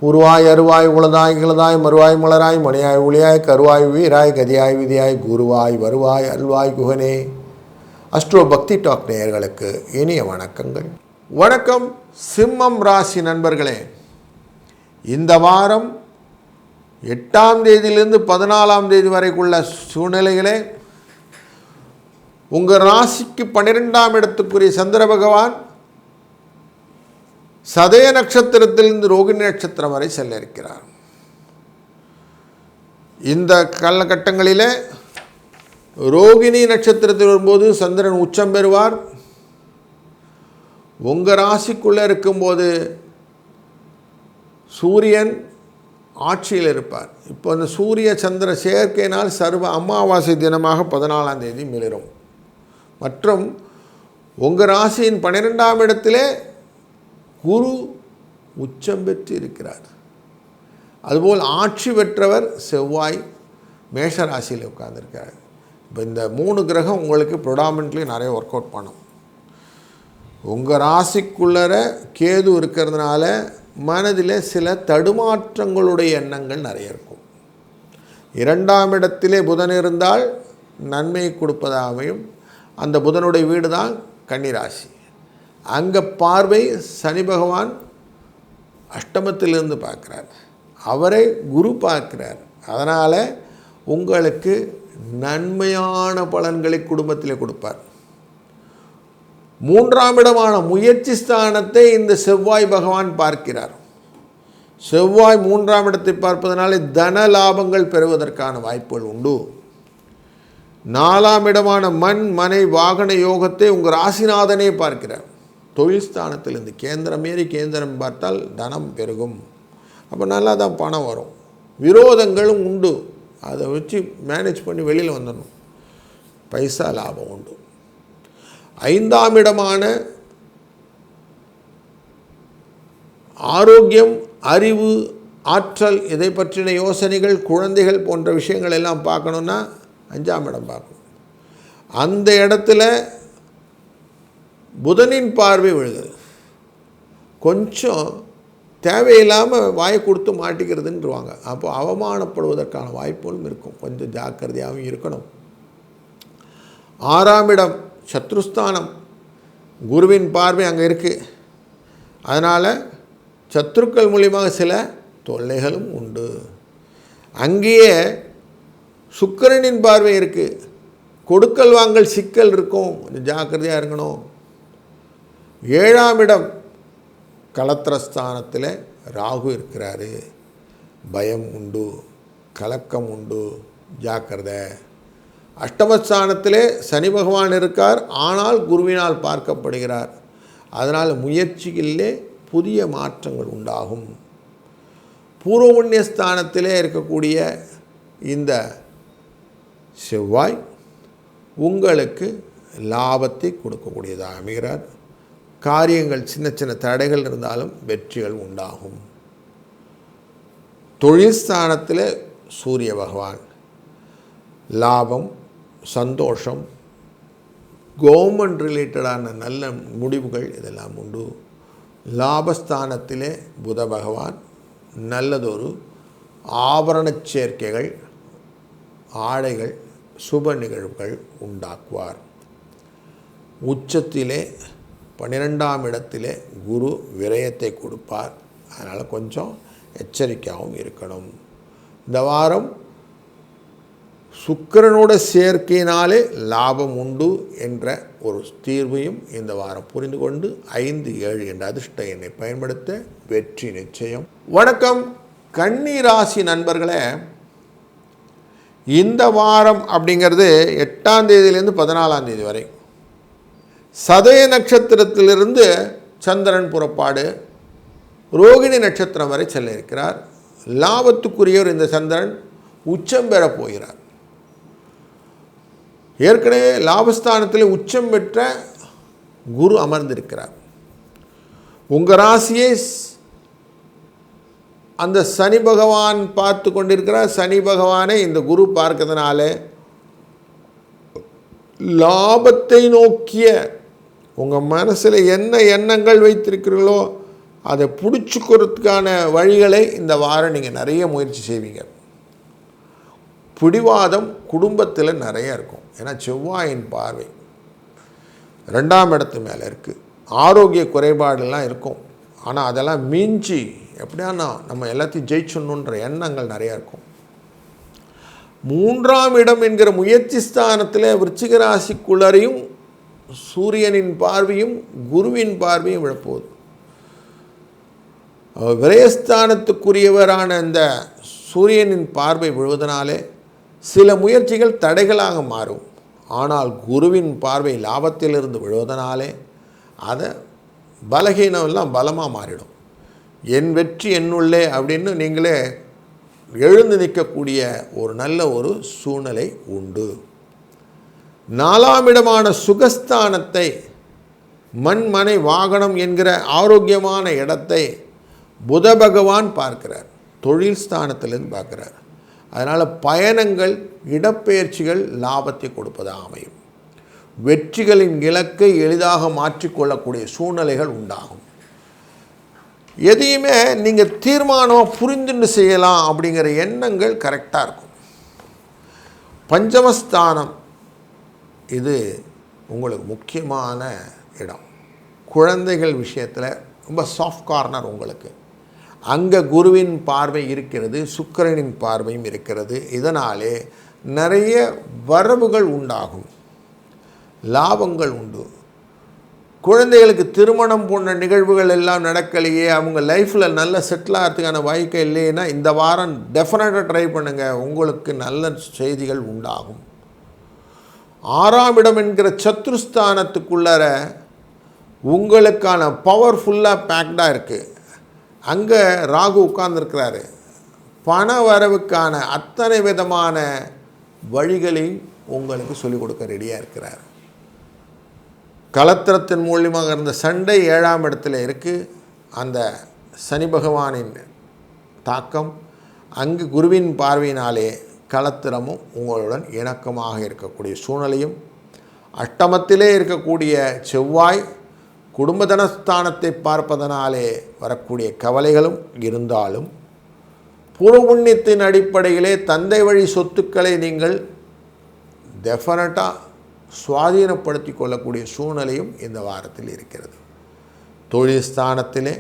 உருவாய் அருவாய் உளதாய் கிளதாய் மறுவாய் மலராய் மணியாய் ஒளியாய் கருவாய் வீராய் கதியாய் விதியாய் குருவாய் வருவாய் அல்வாய் குகனே. அஸ்ட்ரோ பக்தி டாக் நேயர்களுக்கு இனிய வணக்கங்கள். வணக்கம் சிம்மம் ராசி நண்பர்களே. இந்த வாரம் 8ஆம் தேதியிலிருந்து 14ஆம் தேதி வரைக்குள்ள சூழ்நிலைகளே உங்கள் ராசிக்கு 12ஆம் இடத்துக்குரிய சந்திர பகவான் சதய நட்சத்திரத்திலிருந்து ரோகிணி நட்சத்திரம் வரை செல்ல இருக்கிறார். இந்த காலகட்டங்களிலே ரோகிணி நட்சத்திரத்தில் வரும்போது சந்திரன் உச்சம் பெறுவார். உங்கள் ராசிக்குள்ளே இருக்கும்போது சூரியன் ஆட்சியில் இருப்பார். இப்போ அந்த சூரிய சந்திர சேர்க்கையினால் சர்வ அமாவாசை தினமாக 14ஆம் தேதி மிளிரும். மற்றும் உங்கள் ராசியின் 12ஆம் இடத்திலே குரு உச்சம் பெற்று இருக்கிறார். அதுபோல் ஆட்சி பெற்றவர் செவ்வாய் மேஷராசியில் உட்கார்ந்துருக்கார். இப்போ இந்த 3 கிரகம் உங்களுக்கு ப்ரொடாமினென்ட்லி நிறைய ஒர்க் அவுட் பண்ணும். உங்கள் ராசிக்குள்ளர கேது இருக்கிறதுனால மனதில் சில தடுமாற்றங்களுடைய எண்ணங்கள் நிறைய இருக்கும். 2ஆம் இடத்திலே புதன் இருந்தால் நன்மையை கொடுப்பதாகவும், அந்த புதனுடைய வீடு தான் கன்னிராசி. அங்கே பார்வை சனி பகவான் அஷ்டமத்திலிருந்து பார்க்குறார், அவரை குரு பார்க்குறார். அதனால் உங்களுக்கு நன்மையான பலன்களை குடும்பத்தில் கொடுப்பார். 3ஆம் இடமான முயற்சி ஸ்தானத்தை இந்த செவ்வாய் பகவான் பார்க்கிறார். செவ்வாய் 3ஆம் இடத்தை பார்ப்பதனாலே தன லாபங்கள் பெறுவதற்கான வாய்ப்புகள் உண்டு. 4ஆம் இடமான மண் மனை வாகன யோகத்தை உங்கள் ராசிநாதனே பார்க்கிறார். தொழில் ஸ்தானத்திலிருந்து கேந்திரம் ஏறி கேந்திரம் பார்த்தால் தனம் பெருகும். அப்போ நல்லா தான் பணம் வரும். விரோதங்களும் உண்டு, அதை வச்சு மேனேஜ் பண்ணி வெளியில் வந்துடணும். பைசா லாபம் உண்டு. 5ஆம் இடமான ஆரோக்கியம் அறிவு ஆற்றல் இதை பற்றின யோசனைகள் குழந்தைகள் போன்ற விஷயங்கள் எல்லாம் பார்க்கணுன்னா 5ஆம் இடம் பார்க்கணும். அந்த இடத்துல புதனின் பார்வை விழுகுது. கொஞ்சம் தேவையில்லாமல் வாயை கொடுத்து மாட்டிக்கிறதுன்றுவாங்க. அப்போ அவமானப்படுவதற்கான வாய்ப்புகளும் இருக்கும். கொஞ்சம் ஜாக்கிரதையாகவும் இருக்கணும். 6ஆம் இடம் சத்ருஸ்தானம், குருவின் பார்வை அங்கே இருக்குது. அதனால் சத்ருக்கள் மூலியமாக சில தொல்லைகளும் உண்டு. அங்கேயே சுக்கிரனின் பார்வை இருக்குது. கொடுக்கல் வாங்கல் சிக்கல் இருக்கும், கொஞ்சம் ஜாக்கிரதையாக இருக்கணும். 7ஆம் இடம் கலத்திரஸ்தானத்தில் ராகு இருக்கிறாரு. பயம் உண்டு, கலக்கம் உண்டு, ஜாக்கிரதை. அஷ்டமஸ்தானத்திலே சனி பகவான் இருக்கார், ஆனால் குருவினால் பார்க்கப்படுகிறார். அதனால் முயற்சிகளிலே புதிய மாற்றங்கள் உண்டாகும். பூர்வ புண்ணிய ஸ்தானத்திலே இருக்கக்கூடிய இந்த செவ்வாய் உங்களுக்கு லாபத்தை கொடுக்கக்கூடியதாக அமைகிறார். காரியங்கள் சின்ன சின்ன தடைகள் இருந்தாலும் வெற்றிகள் உண்டாகும். தொழில் ஸ்தானத்தில் சூரிய பகவான் லாபம் சந்தோஷம் கவர்மெண்ட் ரிலேட்டடான நல்ல முடிவுகள் இதெல்லாம் உண்டு. லாபஸ்தானத்திலே புத பகவான் நல்லதொரு ஆபரண சேர்க்கைகள் ஆடைகள் சுப நிகழ்வுகள் உண்டாக்குவார். உச்சத்திலே 12ஆம் இடத்திலே குரு விரயத்தை கொடுப்பார். அதனால் கொஞ்சம் எச்சரிக்கையாகவும் இருக்கணும். இந்த வாரம் சுக்கிரனோட சேர்க்கையினாலே லாபம் உண்டு என்ற ஒரு தீர்வையும் இந்த வாரம் புரிந்து கொண்டு 5, 7 என்ற அதிர்ஷ்ட எண்ணை பயன்படுத்த வெற்றி நிச்சயம். வணக்கம் கன்னி ராசி நண்பர்களே. இந்த வாரம் அப்படிங்கிறது 8ஆம் தேதியிலேருந்து 14ஆம் தேதி வரை சதய நட்சத்திரத்திலிருந்து சந்திரன் புறப்பாடு ரோகிணி நட்சத்திரம் வரை செல்ல இருக்கிறார். லாபத்துக்குரியவர் இந்த சந்திரன் உச்சம் பெற போகிறார். ஏற்கனவே லாபஸ்தானத்தில் உச்சம் பெற்ற குரு அமர்ந்திருக்கிறார். உங்கள் ராசியை அந்த சனி பகவான் பார்த்து கொண்டிருக்கிறார். சனி பகவானை இந்த குரு பார்க்கிறதுனால லாபத்தை நோக்கிய உங்கள் மனசில் என்ன எண்ணங்கள் வைத்திருக்கிறீர்களோ அதை பிடிச்சிக்கிறதுக்கான வழிகளை இந்த வாரம் நீங்கள் நிறைய முயற்சி செய்வீங்க. பிடிவாதம் குடும்பத்தில் நிறைய இருக்கும். ஏன்னா செவ்வாயின் பார்வை 2ஆம் இடத்து மேலே இருக்குது. ஆரோக்கிய குறைபாடுலாம் இருக்கும். ஆனால் அதெல்லாம் மிஞ்சி எப்படியானா நம்ம எல்லாத்தையும் ஜெயிச்சணுன்ற எண்ணங்கள் நிறையா இருக்கும். 3ஆம் இடம் என்கிற முயற்சி ஸ்தானத்தில் விருச்சிக ராசிக்குள்ளரையும் சூரியனின் பார்வையும் குருவின் பார்வையும் விழப்போகுது. விரயஸ்தானத்துக்குரியவரான இந்த சூரியனின் பார்வை விழுவதனாலே சில முயற்சிகள் தடைகளாக மாறும். ஆனால் குருவின் பார்வை லாபத்திலிருந்து விழுவதனாலே அதை பலகீனமெல்லாம் பலமாக மாறிடும். என் வெற்றி என்னுள்ளே அப்படின்னு நீங்களே எழுந்து நிற்கக்கூடிய ஒரு நல்ல ஒரு சூழ்நிலை உண்டு. 4ஆம் இடமான சுகஸ்தானத்தை, மண் மனை வாகனம் என்கிற ஆரோக்கியமான இடத்தை புத பகவான் பார்க்கிறார். தொழில் ஸ்தானத்திலிருந்து பார்க்குறார். அதனால் பயணங்கள், இடப்பெயர்ச்சிகள் லாபத்தை கொடுப்பதாக அமையும். வெற்றிகளின் இலக்கை எளிதாக மாற்றிக்கொள்ளக்கூடிய சூழ்நிலைகள் உண்டாகும். எதையுமே நீங்கள் தீர்மானமாக புரிந்துன்னு செய்யலாம் அப்படிங்கிற எண்ணங்கள் கரெக்டாக இருக்கும். பஞ்சமஸ்தானம் இது உங்களுக்கு முக்கியமான இடம். குழந்தைகள் விஷயத்தில் ரொம்ப சாஃப்ட் கார்னர் உங்களுக்கு. அங்கே குருவின் பார்வை இருக்கிறது, சுக்கிரனின் பார்வையும் இருக்கிறது. இதனாலே நிறைய வரவுகள் உண்டாகும், லாபங்கள் உண்டு. குழந்தைகளுக்கு திருமணம் போன்ற நிகழ்வுகள் எல்லாம் நடக்கலையே, அவங்க லைஃப்பில் நல்ல செட்டில் ஆகிறதுக்கான வாய்ப்பு இல்லைன்னா இந்த வாரம் டெஃபினட்டாக ட்ரை பண்ணுங்கள், உங்களுக்கு நல்ல செய்திகள் உண்டாகும். 6ஆம் இடம் என்கிற சத்ருஸ்தானத்துக்குள்ளார உங்களுக்கான பவர்ஃபுல்லாக பேக்டாக இருக்குது. அங்கே ராகு உட்கார்ந்துருக்கிறாரு. பண வரவுக்கான அத்தனை விதமான வழிகளையும் உங்களுக்கு சொல்லிக் கொடுக்க ரெடியாக இருக்கிறார். கலத்திரத்தின் மூலியமாக இருந்த சண்டை 7ஆம் இடத்துல இருக்குது. அந்த சனி பகவானின் தாக்கம் அங்கு குருவின் பார்வையினாலே கலத்திரமும் உங்களுடன் இணக்கமாக இருக்கக்கூடிய சூழ்நிலையும், அஷ்டமத்திலே இருக்கக்கூடிய செவ்வாய் குடும்பதனஸ்தானத்தை பார்ப்பதனாலே வரக்கூடிய கவலைகளும் இருந்தாலும், பூர்வ புண்ணியத்தின் அடிப்படையிலே தந்தை வழி சொத்துக்களை நீங்கள் டெஃபினட்டாக சுவாதீனப்படுத்தி கொள்ளக்கூடிய சூழ்நிலையும் இந்த வாரத்தில் இருக்கிறது. தொழில் ஸ்தானத்திலே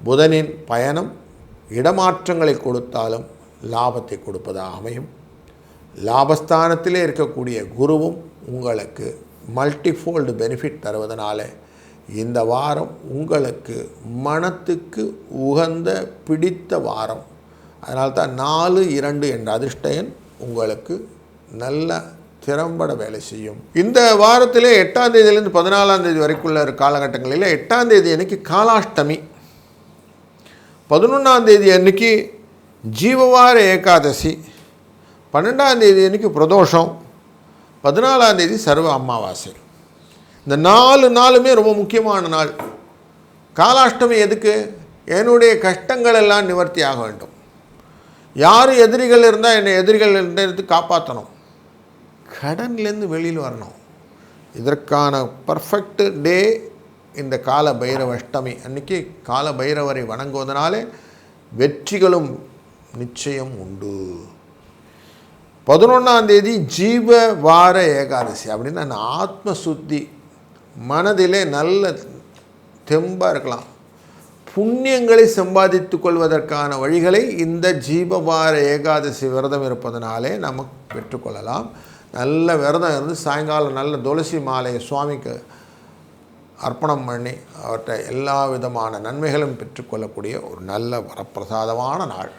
புதனின் பயணம் இடமாற்றங்களை கொடுத்தாலும் லாபத்தை கொடுப்பதாக அமையும். லாபஸ்தானத்திலே இருக்கக்கூடிய குருவும் உங்களுக்கு மல்டிஃபோல்டு பெனிஃபிட் தருவதனால இந்த வாரம் உங்களுக்கு மனத்துக்கு உகந்த பிடித்த வாரம். அதனால்தான் 4-2 என்ற அதிர்ஷ்ட எண் உங்களுக்கு நல்ல திறம்பட வேலை செய்யும். இந்த வாரத்திலே 8ஆம் தேதியிலிருந்து 14ஆம் தேதி வரைக்குள்ள காலகட்டங்களில் 8ஆம் தேதி அன்னைக்கு காலாஷ்டமி, 11ஆம் தேதி அன்னைக்கு ஜீவவார ஏகாதசி, 12ஆம் தேதி அன்னைக்கு பிரதோஷம், 14ஆம் தேதி சர்வ அமாவாசை. இந்த 4 நாளுமே ரொம்ப முக்கியமான நாள். காலாஷ்டமி எதுக்கு? என்னுடைய கஷ்டங்கள் எல்லாம் நிவர்த்தி ஆக வேண்டும். யார் எதிரிகள் இருந்தால் என்னை எதிரிகள் இருந்து காப்பாற்றணும், கடன்லேருந்து வெளியில் வரணும். இதற்கான பர்ஃபெக்ட் டே இந்த கால பைரவ அஷ்டமி அன்றைக்கி. கால பைரவரை வணங்குவதனாலே வெற்றிகளும் நிச்சயம் உண்டு. 11ஆம் தேதி ஜீவ வார ஏகாதசி. அப்படின்னா நான் ஆத்ம சுத்தி, மனதிலே நல்ல தெம்பாக இருக்கலாம், புண்ணியங்களை சம்பாதித்து கொள்வதற்கான வழிகளை இந்த ஜீவவார ஏகாதசி விரதம் இருப்பதனாலே நமக்கு பெற்றுக்கொள்ளலாம். நல்ல விரதம் இருந்து சாயங்காலம் நல்ல துளசி மாலையை சுவாமிக்கு அர்ப்பணம் பண்ணி அவற்றை எல்லா விதமான நன்மைகளும் பெற்றுக்கொள்ளக்கூடிய ஒரு நல்ல வரப்பிரசாதமான நாள்.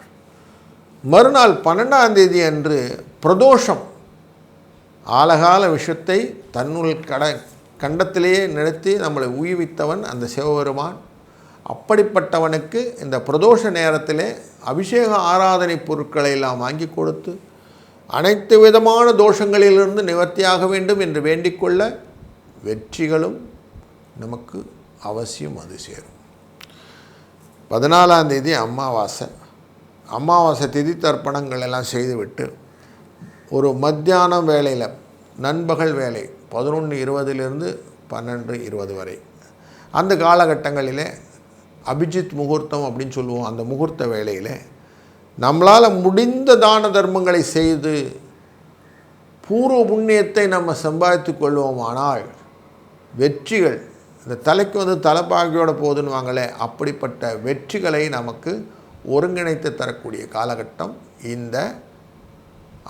மறுநாள் 12ஆம் தேதி அன்று பிரதோஷம். ஆலகால விஷயத்தை தன்னுள் கண்டத்திலேயே நிறுத்தி நம்மளை உய்வித்தவன் அந்த சிவபெருமான். அப்படிப்பட்டவனுக்கு இந்த பிரதோஷ நேரத்திலே அபிஷேக ஆராதனை பொருட்களை எல்லாம் வாங்கி கொடுத்து அனைத்து விதமான தோஷங்களிலிருந்து நிவர்த்தியாக வேண்டும் என்று வேண்டிக்கொள்ள வெற்றிகளும் நமக்கு அவசியம் அது சேரும். 14ஆம் தேதி அமாவாசை. அமாவாசை திதி தர்ப்பணங்கள் எல்லாம் செய்துவிட்டு ஒரு மத்தியானம் வேளையில், நண்பகல் வேலை 11:20 12:20 வரை அந்த காலகட்டங்களிலே அபிஜித் முகூர்த்தம் அப்படின்னு சொல்லுவோம். அந்த முகூர்த்த வேளையில் நம்மளால் முடிந்த தான தர்மங்களை செய்து பூர்வ புண்ணியத்தை நம்ம சம்பாதித்து கொள்வோமானால் வெற்றிகள், இந்த தலைக்கு வந்து தலைப்பாகையோட போகுதுன்னு வாங்களே, அப்படிப்பட்ட வெற்றிகளை நமக்கு ஒருங்கிணைத்து தரக்கூடிய காலகட்டம் இந்த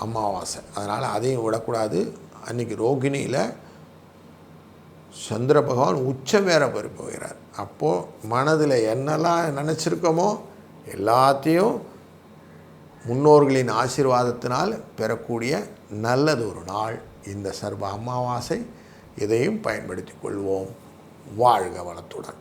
அமாவாசை. அதனால் அதையும் விடக்கூடாது. அன்றைக்கி ரோகிணியில் சந்திர பகவான் உச்சம் வேற பெற போகிறார். அப்போது மனதில் என்னெல்லாம் நினச்சிருக்கோமோ எல்லாத்தையும் முன்னோர்களின் ஆசீர்வாதத்தினால் பெறக்கூடிய நல்லது ஒரு நாள் இந்த சர்வ அமாவாசை. இதையும் பயன்படுத்தி கொள்வோம். வாழ்க வளத்துடன்.